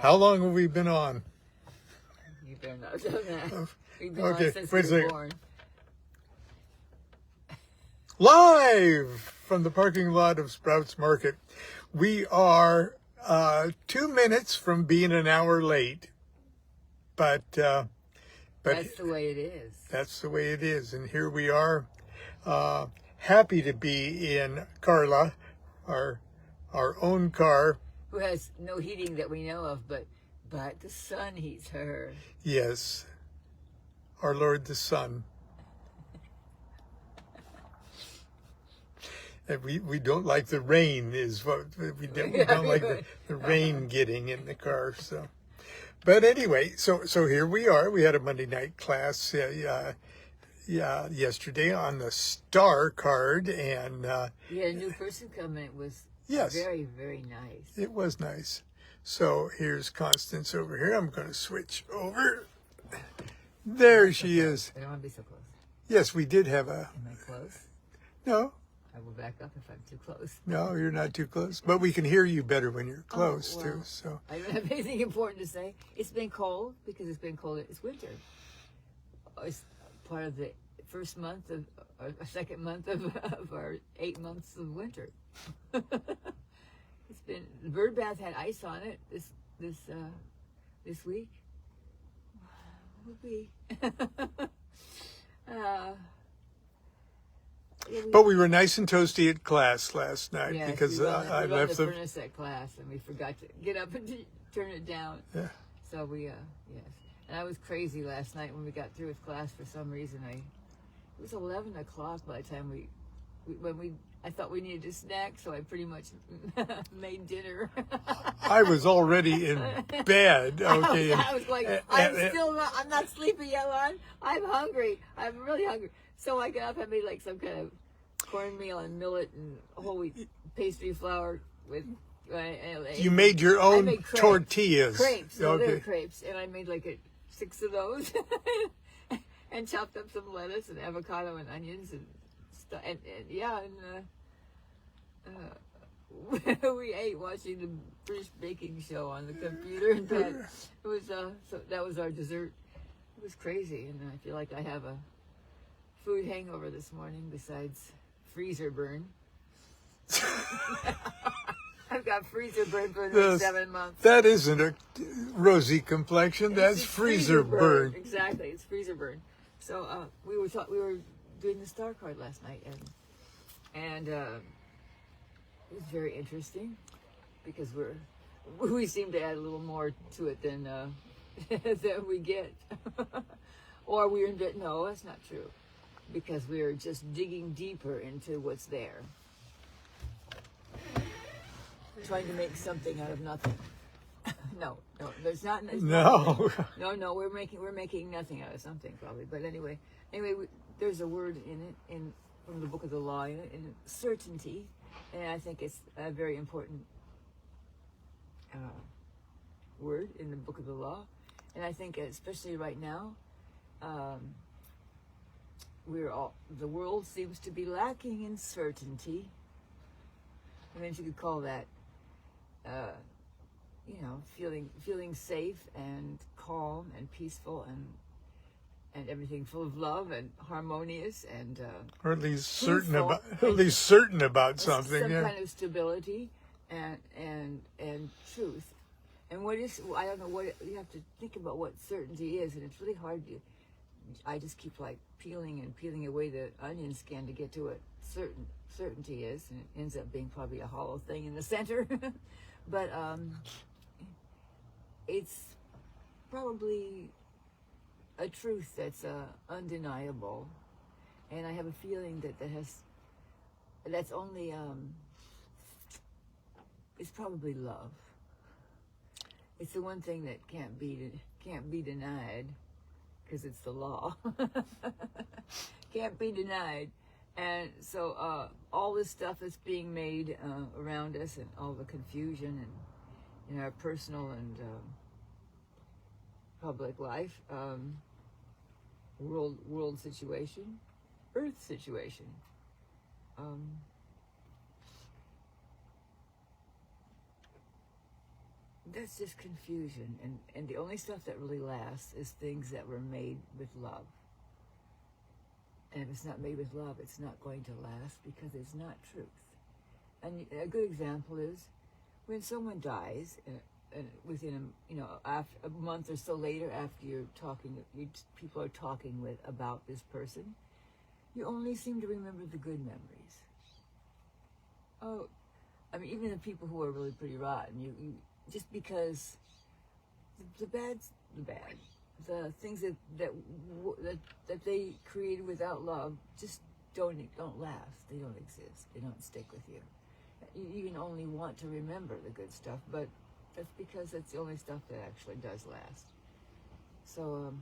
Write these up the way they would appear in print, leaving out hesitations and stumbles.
How long have we been on? You better not do that. We've been Okay, on since wait a we were second. born. Live from the parking lot of Sprouts Market. We are 2 minutes from being an hour late, but That's the way it is. that's the way it is. And here we are, happy to be in Carla, our own car. Who has no heating that we know of, but the sun heats her. Yes, our Lord the Sun. And we don't like the rain is what we don't like the rain getting in the car. So, but anyway, so here we are. We had a Monday night class yesterday on the star card, and We had a new person come in. It was yes, very, very nice. it was nice. So here's Constance over here. I'm going to switch over. There she is. I don't want to be so close. Yes, we did have a Am I close? no. I will back up if I'm too close. No, you're not too close, but we can hear you better when you're close well, too. So I don't have anything important to say. It's been cold because it's been cold. It's winter. It's part of the first month of, or second month of our 8 months of winter. It's been, the bird bath had ice on it this week. Whoopee. but we were nice and toasty at class last night Yes, because we I run left the the furnace at class and we forgot to get up and turn it down. yeah. So we, yes. And I was crazy last night when we got through with class for some reason. It was 11 o'clock by the time I thought we needed a snack, so I pretty much made dinner. I was already in bed. Okay, I was like, I'm not sleepy yet, Lon. I'm hungry. I'm really hungry. So I got up and made like some kind of cornmeal and millet and whole wheat pastry flour with. you made your own crepes. tortillas. Crepes. No, they were Okay. crepes, and I made like 6 of those, and chopped up some lettuce and avocado and onions and stuff. And we ate watching the British baking show on the computer. And it was so that was our dessert. It was crazy, and I feel like I have a food hangover this morning besides freezer burn. I've got freezer burn for the next 7 months. That isn't a rosy complexion. That's It's freezer burn. Exactly, it's freezer burn. So we were doing the star card last night, and it was very interesting because we seem to add a little more to it than than we get, or we're in bed. No, that's not true, because we are just digging deeper into what's there, trying to make something out of nothing. No, there's not. No. No, we're making nothing out of something probably. But anyway, there's a word in it from the Book of the Law in certainty, and I think it's a very important word in the Book of the Law, and I think especially right now, the world seems to be lacking in certainty. I mean, if you could call that. Feeling safe and calm and peaceful and everything full of love and harmonious and Or at least truthful, certain about something. some Yeah. kind of stability and truth. And I don't know what you have to think about what certainty is, and it's really hard to. I just keep like peeling away the onion skin to get to what certainty is, and it ends up being probably a hollow thing in the center. But it's probably a truth that's undeniable, and I have a feeling that's only it's probably love. It's the one thing that can't be denied, because it's the law. Can't be denied. And so all this stuff that's being made around us, and all the confusion and in our personal and public life, world situation, earth situation, that's just confusion. And the only stuff that really lasts is things that were made with love. And if it's not made with love, it's not going to last because it's not truth. And a good example is when someone dies, and within after a month or so later, after people are talking about this person, you only seem to remember the good memories. Oh, I mean, even the people who are really pretty rotten, you just because the things that they created without love just don't last. They don't exist. They don't stick with you. You can only want to remember the good stuff, but that's because that's the only stuff that actually does last. So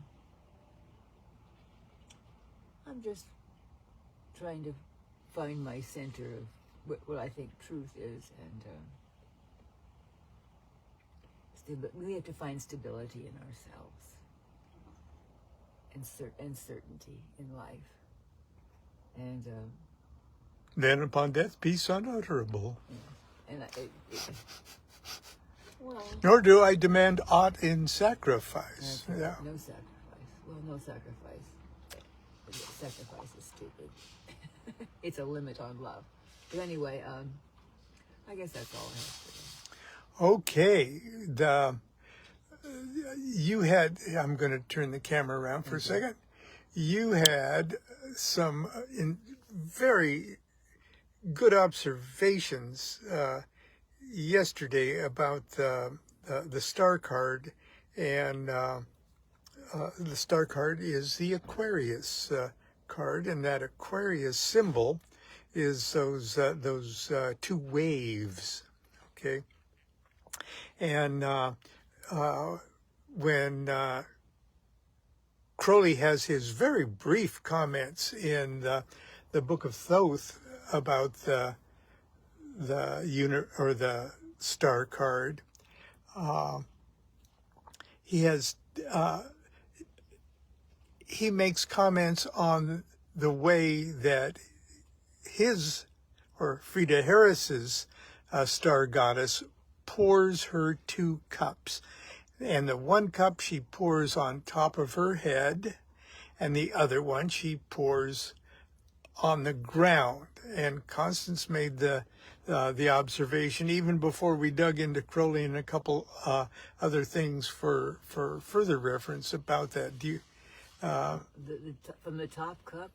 I'm just trying to find my center of what I think truth is, and we have to find stability in ourselves and certainty in life. And then upon death, peace unutterable. Yeah. And well, nor do I demand aught in sacrifice. Right. Yeah. No sacrifice. Well, no sacrifice. Sacrifice is stupid. It's a limit on love. But anyway, I guess that's all I have to do. Okay. You had, I'm going to turn the camera around for a second. You had some very good observations yesterday about the star card, and the star card is the Aquarius card, and that Aquarius symbol is those two waves. Okay, and when Crowley has his very brief comments in the Book of Thoth about the star card, he makes comments on the way that his, or Frida Harris's, star goddess pours her 2 cups. And the one cup she pours on top of her head, and the other one she pours on the ground. And Constance made the observation, even before we dug into Crowley and a couple other things for further reference about that. Do you, from the top cup?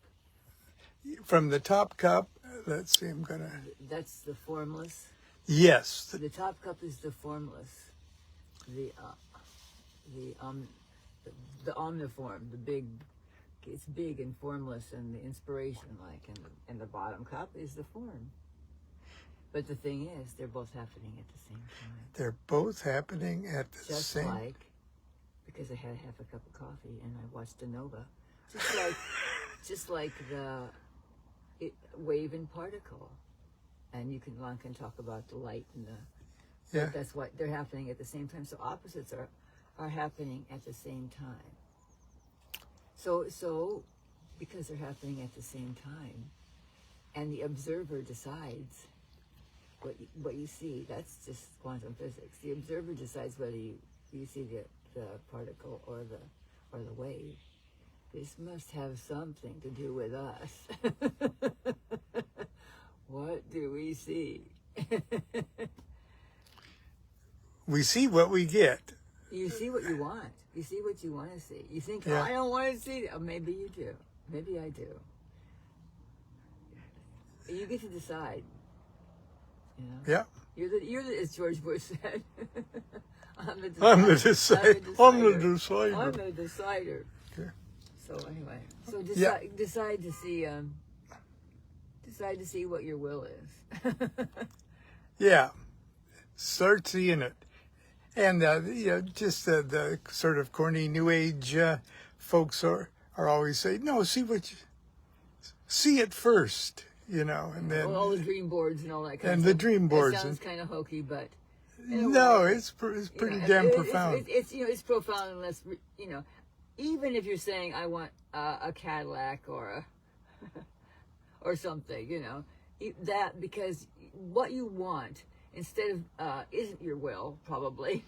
From the top cup, let's see, I'm gonna... That's the formless? Yes. The top cup is the formless. The omniform, the big, it's big and formless, and the inspiration, and the bottom cup is the form. But the thing is, they're both happening at the same time. They're both happening at the Just same... like, because I had half a cup of coffee and I watched a nova. Just like the wave and particle. And Lon can talk about the light and the... Yeah. That's what they're happening at the same time. So opposites are happening at the same time. So because they're happening at the same time, and the observer decides what you see, that's just quantum physics. The observer decides whether you see the particle or the wave. This must have something to do with us. What do we see? We see what we get. You see what you want. You see what you want to see. You think, Yeah. I don't want to see it. Oh, maybe you do. Maybe I do. You get to decide. You know? Yeah. You're the, as George Bush said. I'm the decider. I'm the decider. I'm the decider. Okay. So anyway, so Yeah. decide to see what your will is. Yeah. Start seeing it. And just the sort of corny New Age folks are always saying, no, see it first, and then all the dream boards and all that kind of stuff. and the dream boards. It sounds kind of hokey, but No, it's pretty damn profound. It's profound unless even if you're saying I want a Cadillac or or something, that because what you want instead of isn't your will probably.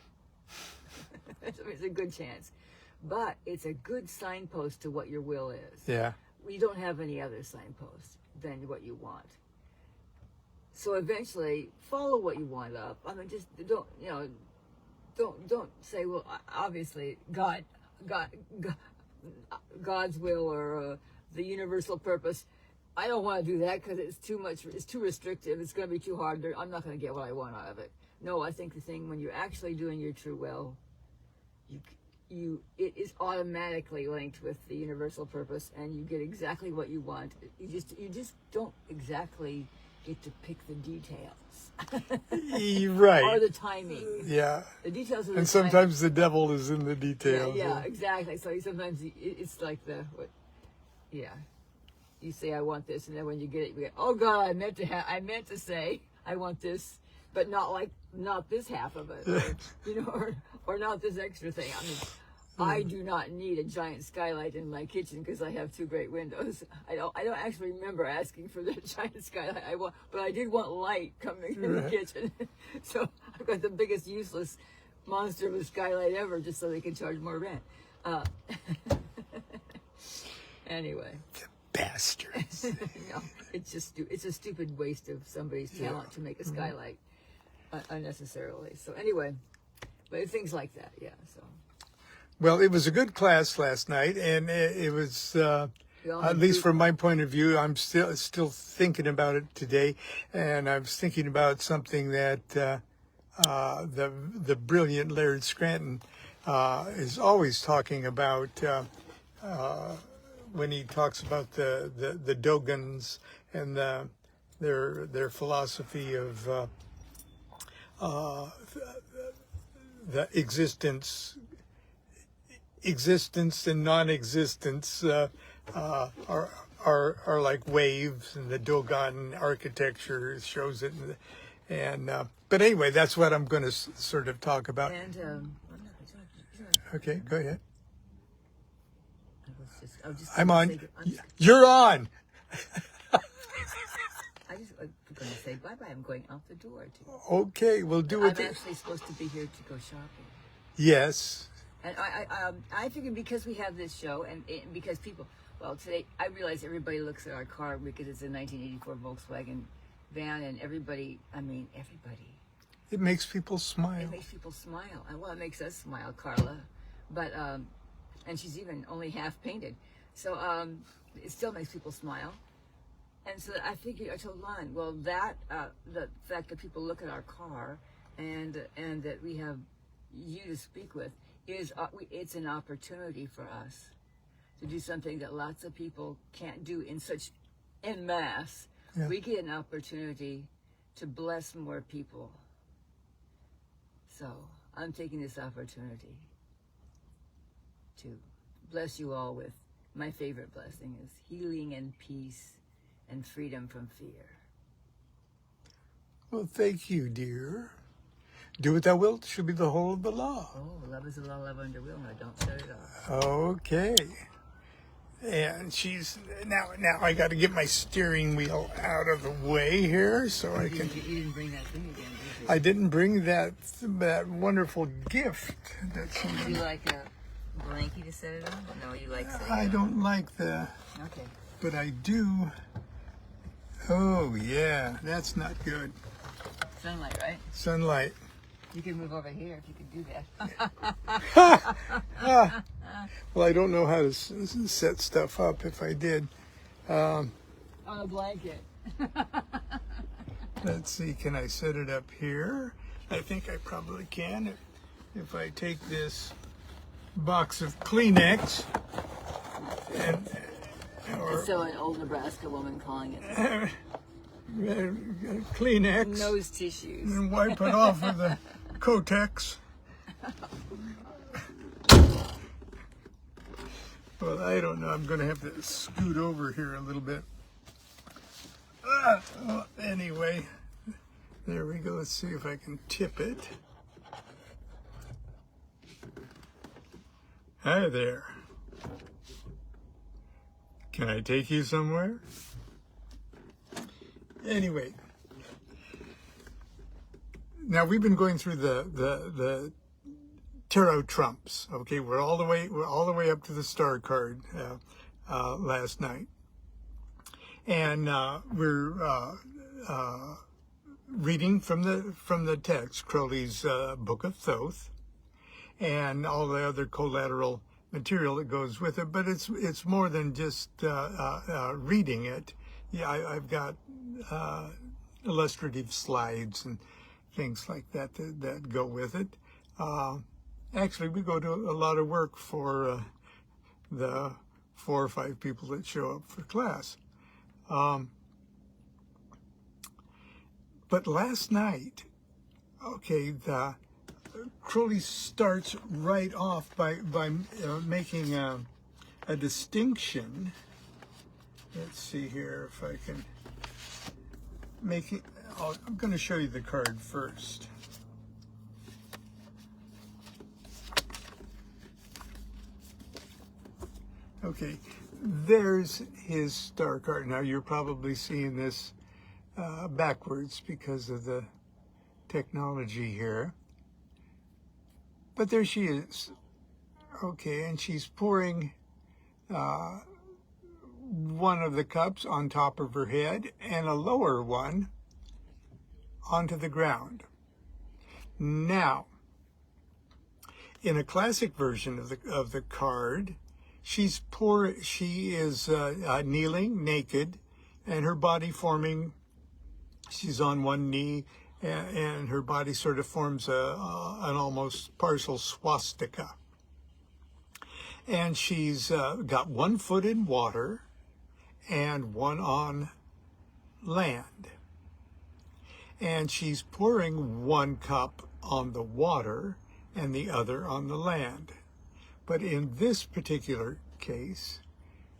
It's a good chance. But it's a good signpost to what your will is. Yeah. You don't have any other signpost than what you want. So eventually, follow what you want up. I mean, just don't say, well, obviously, God's will or the universal purpose. I don't want to do that because it's too much. It's too restrictive. It's going to be too hard. I'm not going to get what I want out of it. No, I think the thing when you're actually doing your true will, it is automatically linked with the universal purpose, and you get exactly what you want. You just don't exactly get to pick the details, Right. or the timing. Yeah. The details are And sometimes the devil is in the details. Yeah, exactly. So sometimes it's like you say I want this, and then when you get it, you go, oh God, I meant to say I want this, but not this half of it, or not this extra thing. I mean, I do not need a giant skylight in my kitchen because I have 2 great windows. I don't actually remember asking for that giant skylight. But I did want light coming in the kitchen. So I've got the biggest useless monster of a skylight ever, just so they can charge more rent. Anyway. Bastards. No, it's a stupid waste of somebody's talent to make a skylight unnecessarily. So anyway, but things like that, yeah. So. Well, it was a good class last night, and it was, at least from my point of view, I'm still thinking about it today, and I was thinking about something that the brilliant Laird Scranton is always talking about when he talks about the Dogons and their philosophy of the existence and non-existence are like waves, and the Dogon architecture shows it. But anyway, that's what I'm going to sort of talk about. And Okay, go ahead. I'm on. You're on. I was going to say bye-bye. I'm going out the door. Okay, we'll do it. I'm actually supposed to be here to go shopping. Yes. And I figured because we have this show and because people, today I realize everybody looks at our car because it's a 1984 Volkswagen van, and everybody. It makes people smile. It makes people smile. Well, it makes us smile, Carla. But, and she's even only half painted. So it still makes people smile. And so I told Lon, well, the fact that people look at our car and that we have you to speak with, it's an opportunity for us to do something that lots of people can't do en masse. Yeah. We get an opportunity to bless more people. So I'm taking this opportunity to bless you all with my favorite blessing is healing and peace and freedom from fear. Well, thank you, dear. Do what thou wilt should be the whole of the law. Oh, love is the law, love under will. No, don't set it off. Okay. And now I got to get my steering wheel out of the way here so I can. You didn't bring that thing again, did you? I didn't bring that wonderful gift. Would you like a blankie to set it on? No, you like setting I don't like that. Okay. But I do. Oh, yeah. That's not good. Sunlight, right? Sunlight. You can move over here if you could do that. Well, I don't know how to set stuff up if I did. On a blanket. Let's see, can I set it up here? I think I probably can. If I take this box of Kleenex So an old Nebraska woman calling it Kleenex. Nose tissues. And wipe it off with a Kotex. Well, I don't know. I'm going to have to scoot over here a little bit. Anyway, there we go. Let's see if I can tip it. Hi there. Can I take you somewhere? Anyway, now we've been going through the tarot trumps. Okay, we're all the way up to the star card last night, and we're reading from the text, Crowley's Book of Thoth, and all the other collateral material that goes with it. But it's more than just reading it. Yeah, I've got illustrative slides and things like that that go with it. Actually, we go to a lot of work for the 4 or 5 people that show up for class. But last night, okay, Crowley starts right off by making a distinction. Let's see here if I can make it. I'm going to show you the card first. Okay, there's his star card. Now you're probably seeing this backwards because of the technology here. But there she is. Okay, and she's pouring one of the cups on top of her head and a lower one onto the ground. Now, in a classic version of the card, she is kneeling naked, and her body forming. She's on one knee, and her body sort of forms an almost partial swastika. And she's got 1 foot in water and 1 on land. And she's pouring 1 cup on the water and the other on the land. But in this particular case,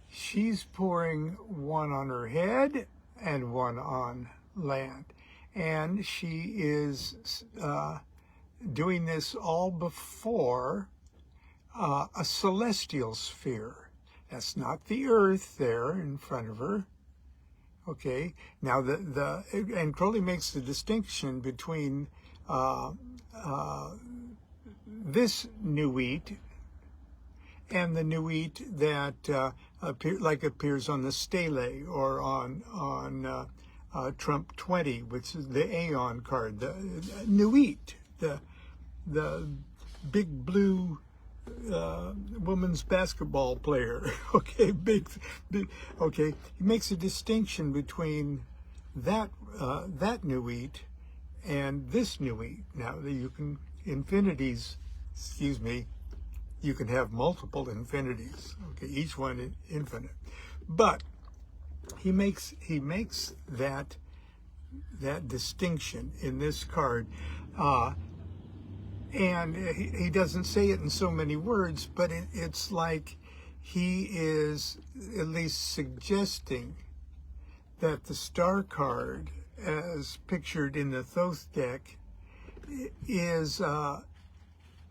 she's pouring 1 on her head and 1 on land. And she is doing this all before a celestial sphere. That's not the earth there in front of her. Okay, now and Crowley makes the distinction between this nuit and the nuit that appears on the stele or on Trump 20, which is the Aeon card. The nuit, the big blue women's basketball player. Okay, big. Okay, he makes a distinction between that nuit and this nuit. Now you can you can have multiple infinities. Okay, each one infinite, but he makes that distinction in this card. And he doesn't say it in so many words, but it's like he is at least suggesting that the star card, as pictured in the Thoth deck, is a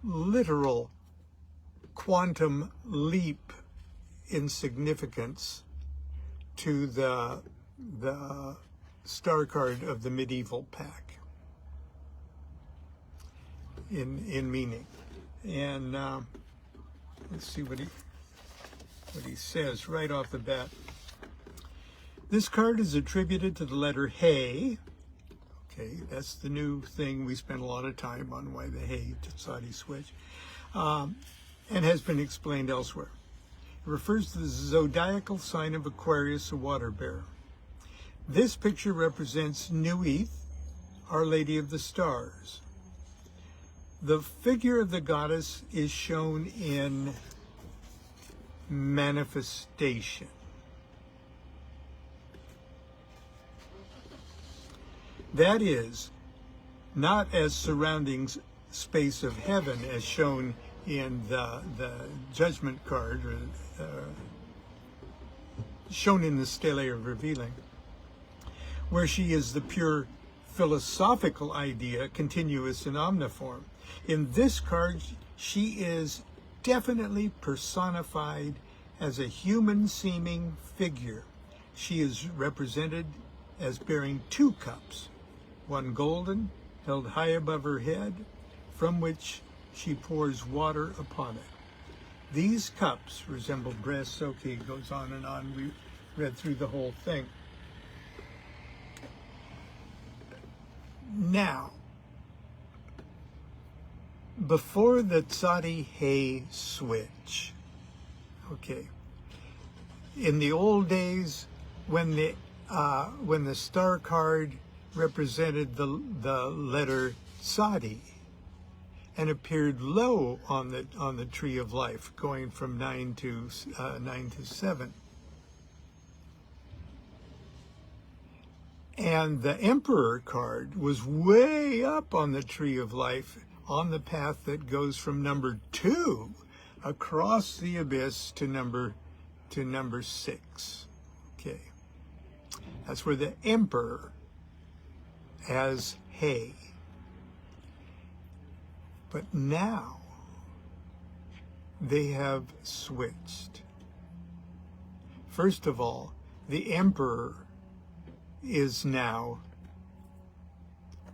literal quantum leap in significance to the star card of the medieval pack. In meaning, and let's see what he says right off the bat. This card is attributed to the letter He. Okay, that's the new thing we spent a lot of time on, why the He Saudi switch, and has been explained elsewhere. It refers to the zodiacal sign of Aquarius, a water bearer. This picture represents Nuith, Our Lady of the Stars. The figure of the goddess is shown in manifestation. That is, not as surrounding space of heaven as shown in the judgment card, or shown in the Stele of Revealing, where she is the pure philosophical idea, continuous and omniform. In this card, she is definitely personified as a human-seeming figure. She is represented as bearing 2 cups, one golden, held high above her head, from which she pours water upon it. These cups resemble breasts. Okay, it goes on and on. We read through the whole thing. Now, before the Tsadi-He switch, okay, in the old days, when the star card represented the letter Tsadi and appeared low on the tree of life, going from 9 to 7, and the Emperor card was way up on the tree of life, on the path that goes from number 2 across the abyss to number 6. Okay, that's where the Emperor has He. But now they have switched. First of all, the Emperor is now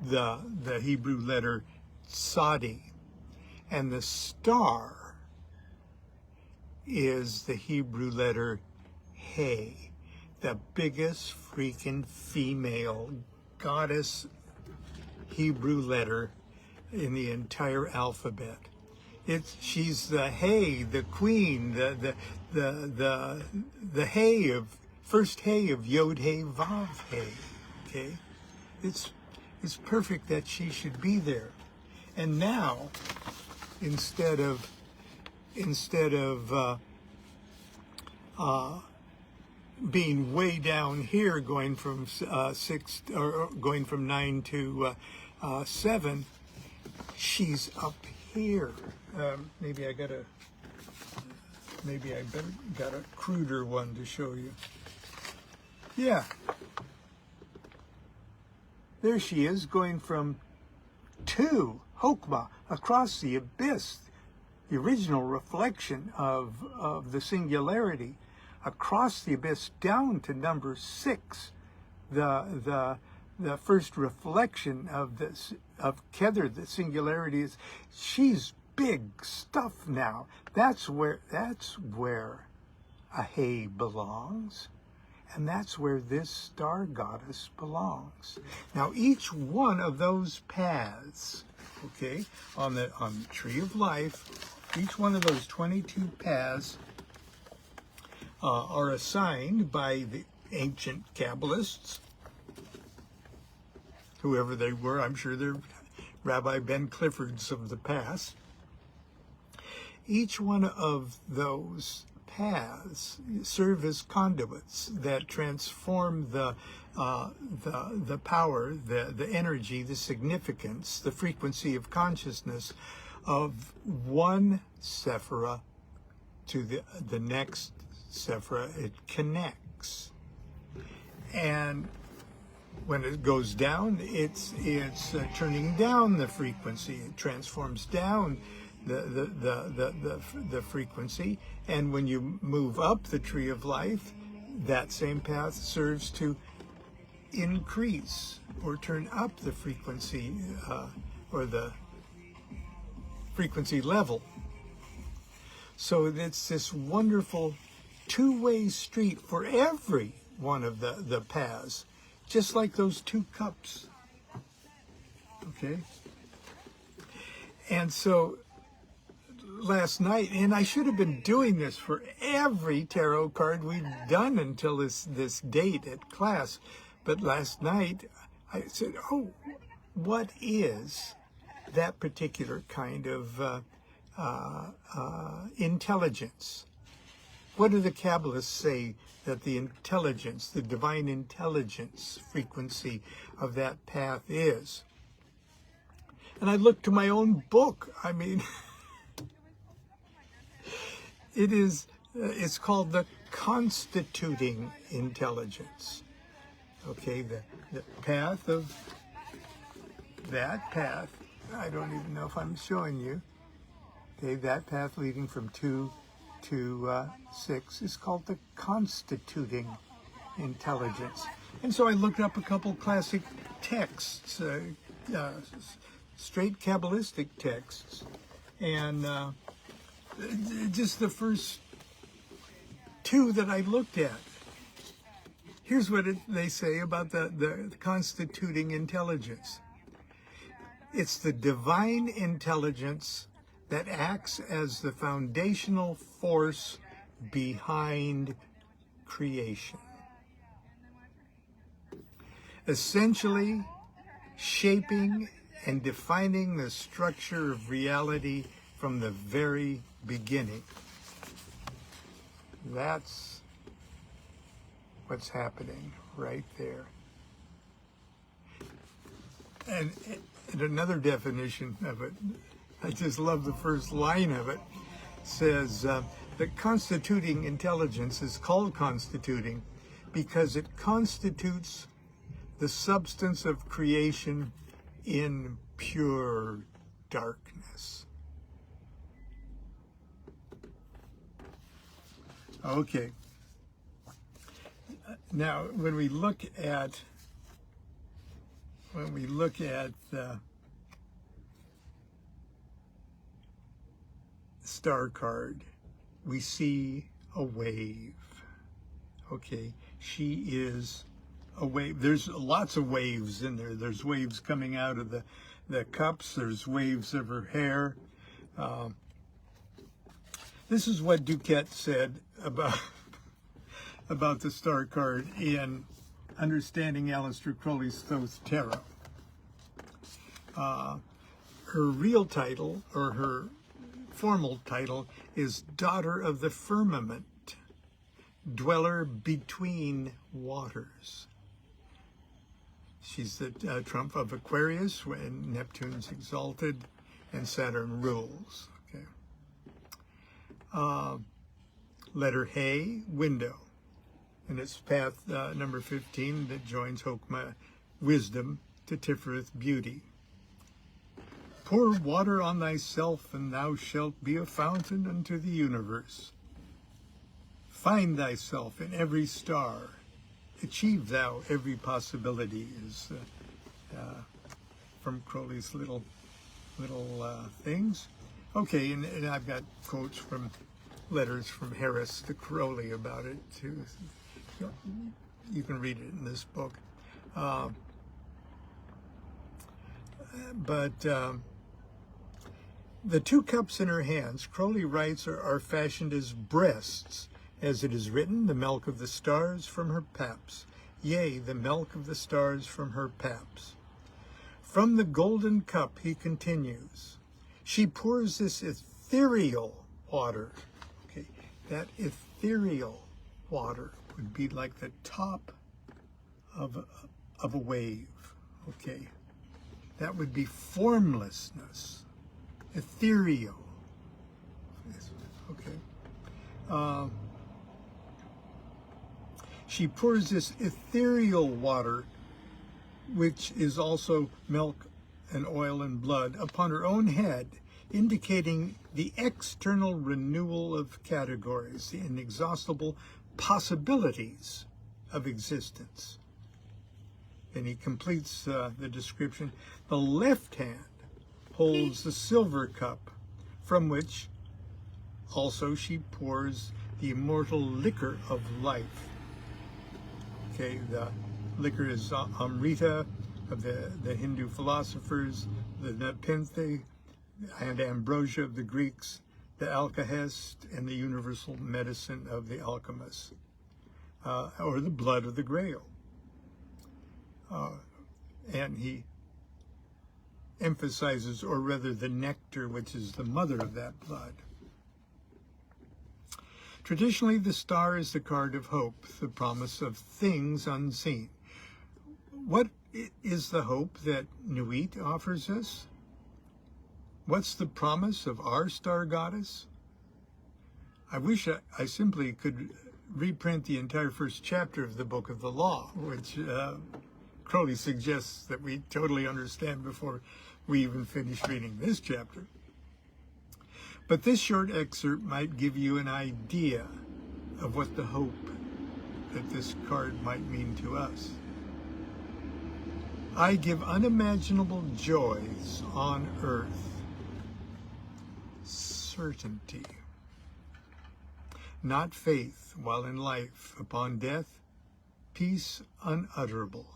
the Hebrew letter Tsadi, and the star is the Hebrew letter He, the biggest freaking female goddess Hebrew letter in the entire alphabet. She's the He, the queen, the He of first He of Yod He Vav He. Okay, it's perfect that she should be there. And now, instead of being way down here, going from 6 or going from 9 to 7, she's up here. Maybe I got a cruder one to show you. Yeah, there she is, going from 2 Hokmah across the abyss, the original reflection of the singularity, across the abyss down to number 6, the first reflection of this of Kether, the singularity is. She's big stuff now. That's where a He belongs, and that's where this star goddess belongs. Now, each one of those paths, okay, on the tree of life, each one of those 22 paths are assigned by the ancient Kabbalists, whoever they were. I'm sure they're Rabbi Ben Cliffords of the past. Each one of those paths serve as conduits that transform the power, the energy, the significance, the frequency of consciousness of one sephira to the next sephira. It connects, and when it goes down, it's turning down the frequency. It transforms down the frequency, and when you move up the tree of life, that same path serves to increase or turn up the frequency or the frequency level. So it's this wonderful two-way street for every one of the paths, just like those 2 cups. Okay? And so last night, and I should have been doing this for every tarot card we've done until this date at class, but last night I said, oh, what is that particular kind of intelligence? What do the Kabbalists say that the intelligence, the divine intelligence frequency of that path is? And I looked to my own book. I mean, it's called the constituting intelligence. Okay, the path of that path, I don't even know if I'm showing you. Okay, that path leading from 2 to 6 is called the constituting intelligence. And so I looked up a couple classic texts, straight Kabbalistic texts, And just the first two that I looked at. Here's what they say about the constituting intelligence. It's the divine intelligence that acts as the foundational force behind creation, essentially shaping and defining the structure of reality from the very beginning. That's what's happening right there. And another definition of it, I just love the first line of it, says that constituting intelligence is called constituting because it constitutes the substance of creation in pure darkness. Okay. Now, when we look at the star card, we see a wave. Okay, she is a wave. There's lots of waves in there. There's waves coming out of the cups. There's waves of her hair. This is what DuQuette said about the star card in Understanding Aleister Crowley's Thoth Tarot. Her real title, or her formal title, is Daughter of the Firmament, Dweller Between Waters. She's the trump of Aquarius when Neptune's exalted and Saturn rules. Okay. Letter Hay, window. And it's path number 15 that joins Hokmah wisdom to Tiferet beauty. Pour water on thyself, and thou shalt be a fountain unto the universe. Find thyself in every star. Achieve thou every possibility, is from Crowley's little things. Okay, and I've got quotes from letters from Harris to Crowley about it too. You can read it in this book. But the two cups in her hands, Crowley writes, are fashioned as breasts, as it is written, the milk of the stars from her paps. Yea, the milk of the stars from her paps. From the golden cup, he continues, she pours this ethereal water. Okay, that ethereal water would be like the top of a wave. Okay, that would be formlessness, ethereal. Okay. She pours this ethereal water, which is also milk and oil and blood, upon her own head, indicating the external renewal of categories, the inexhaustible possibilities of existence. And he completes the description. The left hand holds the silver cup, from which also she pours the immortal liquor of life. Okay, the liquor is Amrita of the Hindu philosophers, the Nepenthe and ambrosia of the Greeks, the alkahest, and the universal medicine of the alchemists, or the blood of the Grail. And he emphasizes, or rather the nectar, which is the mother of that blood. Traditionally, the star is the card of hope, the promise of things unseen. What is the hope that Nuit offers us? What's the promise of our star goddess? I wish I simply could reprint the entire first chapter of the Book of the Law, which Crowley suggests that we totally understand before we even finish reading this chapter. But this short excerpt might give you an idea of what the hope that this card might mean to us. I give unimaginable joys on earth. certainty. Not faith while in life, upon death, peace unutterable,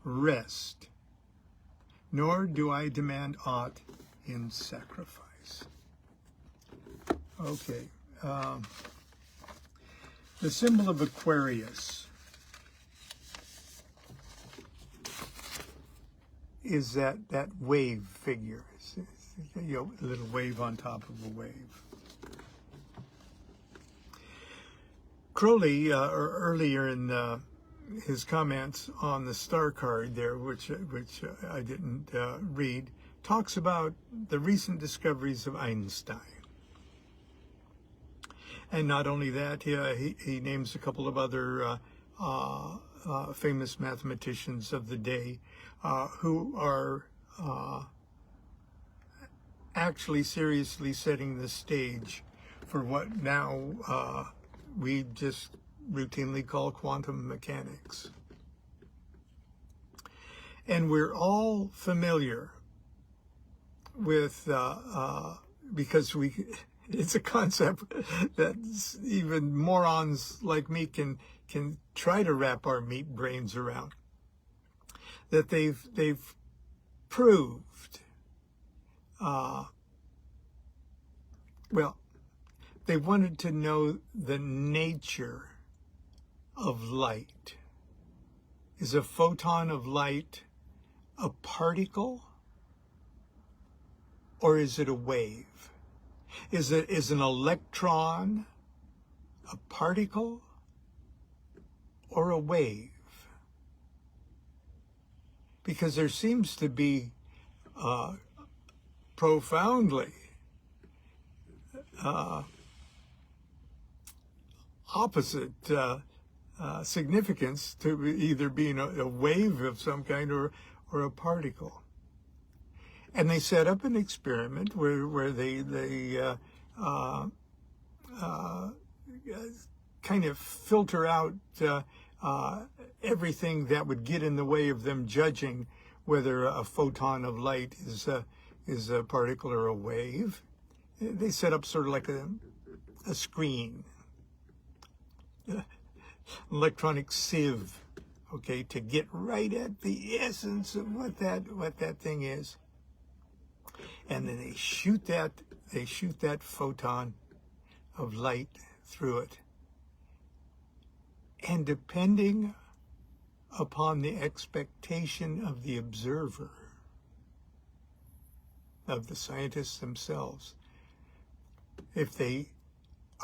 rest, nor do I demand aught in sacrifice. Okay. The symbol of Aquarius is that wave figure. A little wave on top of a wave. Crowley, earlier in his comments on the star card there, which I didn't read, talks about the recent discoveries of Einstein. And not only that, he names a couple of other famous mathematicians of the day who are actually seriously setting the stage for what now we just routinely call quantum mechanics. And we're all familiar with, because it's a concept that even morons like me can try to wrap our meat brains around, that they've proved, well, they wanted to know the nature of light. Is a photon of light a particle, or is it a wave? Is an electron a particle or a wave? Because there seems to be profoundly opposite significance to either being a wave of some kind or a particle. And they set up an experiment where they kind of filter out everything that would get in the way of them judging whether a photon of light is a particle or a wave. They set up sort of like a screen, electronic sieve, okay, to get right at the essence of what that thing is. And then they shoot that photon of light through it. And depending upon the expectation of the observer, of the scientists themselves, if they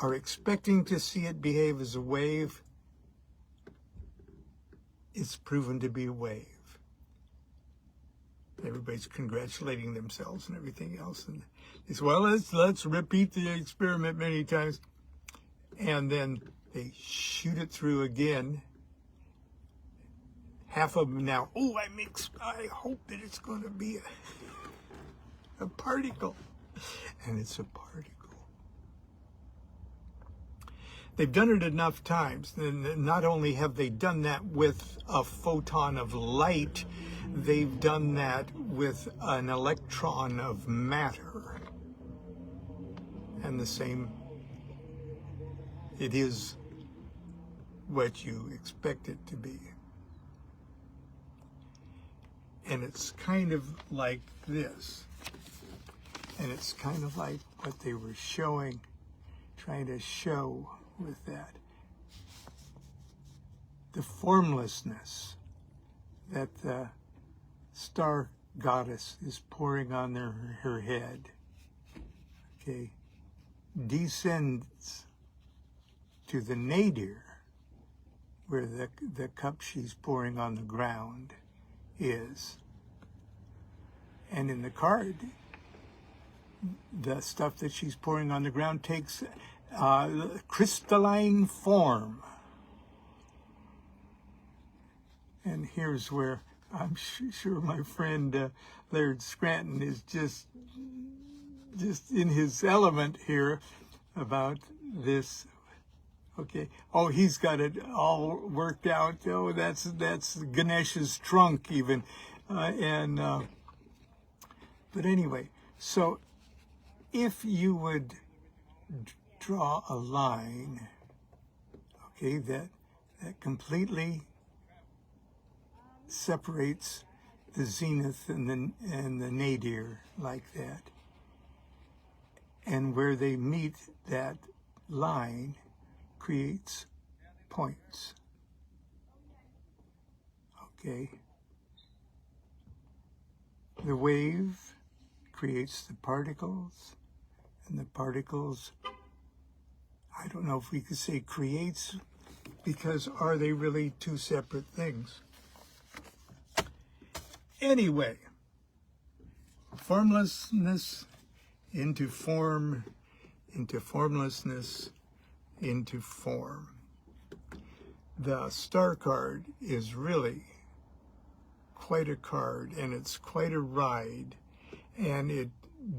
are expecting to see it behave as a wave, it's proven to be a wave. Everybody's congratulating themselves and everything else. And it's, well, let's repeat the experiment many times. And then they shoot it through again. Half of them now, I hope that it's going to be a particle. And it's a particle. They've done it enough times. And not only have they done that with a photon of light, they've done that with an electron of matter. And the same, it is what you expect it to be. And it's kind of like this. And it's kind of like what they were trying to show with that. The formlessness that the star goddess is pouring on her head, okay, descends to the nadir, where the cup she's pouring on the ground is. And in the card, the stuff that she's pouring on the ground takes crystalline form. And here's where I'm sure my friend Laird Scranton is just in his element here about this. Okay. Oh, he's got it all worked out. Oh, that's Ganesh's trunk even. But anyway, so if you would draw a line, okay, that completely separates the zenith and the nadir like that, and where they meet that line creates points. Okay. The wave creates the particles, and the particles, I don't know if we could say creates, because are they really two separate things? Anyway, formlessness into form, into formlessness, into form. The star card is really quite a card, and it's quite a ride, and it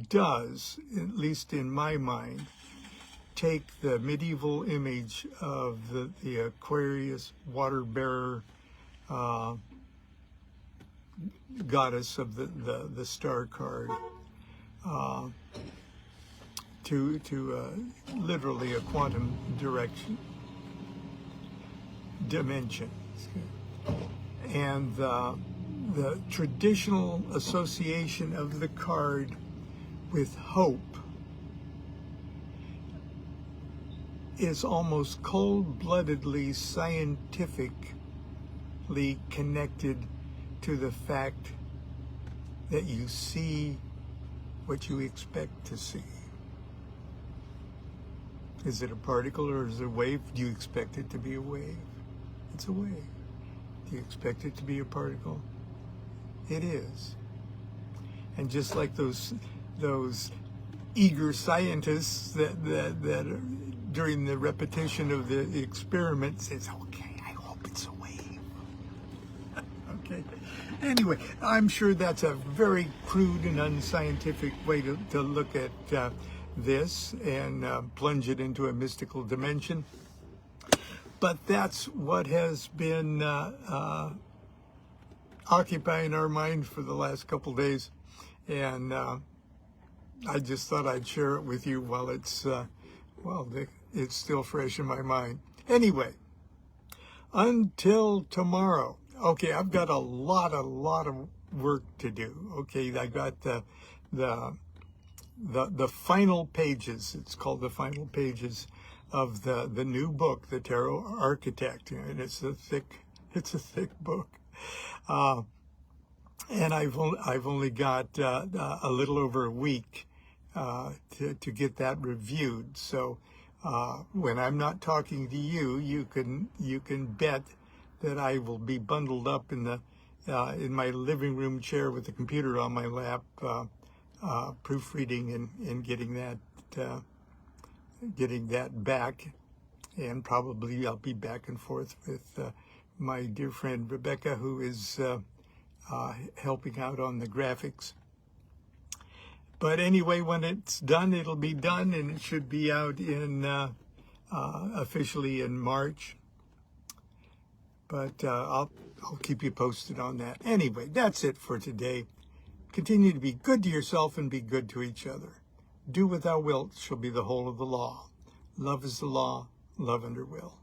does, at least in my mind, take the medieval image of the Aquarius water bearer goddess of the star card to literally a quantum dimension. And the traditional association of the card with hope is almost cold-bloodedly scientifically connected to the fact that you see what you expect to see. Is it a particle or is it a wave? Do you expect it to be a wave? It's a wave. Do you expect it to be a particle? It is. And just like those eager scientists that during the repetition of the experiment says, okay, I hope it's a wave. Okay. Anyway, I'm sure that's a very crude and unscientific way to look at this and plunge it into a mystical dimension. But that's what has been occupying our mind for the last couple days. And I just thought I'd share it with you while it's still fresh in my mind. Anyway, until tomorrow. Okay, I've got a lot of work to do. Okay, I got the final pages. It's called the final pages of the new book, The Tarot Architect, and it's a thick book. And I've only got a little over a week to get that reviewed. So when I'm not talking to you, you can bet that I will be bundled up in my living room chair with the computer on my lap, proofreading and getting that back. And probably I'll be back and forth with my dear friend Rebecca, who is helping out on the graphics. But anyway, when it's done, it'll be done, and it should be out officially in March. But I'll keep you posted on that. Anyway, that's it for today. Continue to be good to yourself and be good to each other. Do what thou wilt shall be the whole of the law. Love is the law, love under will.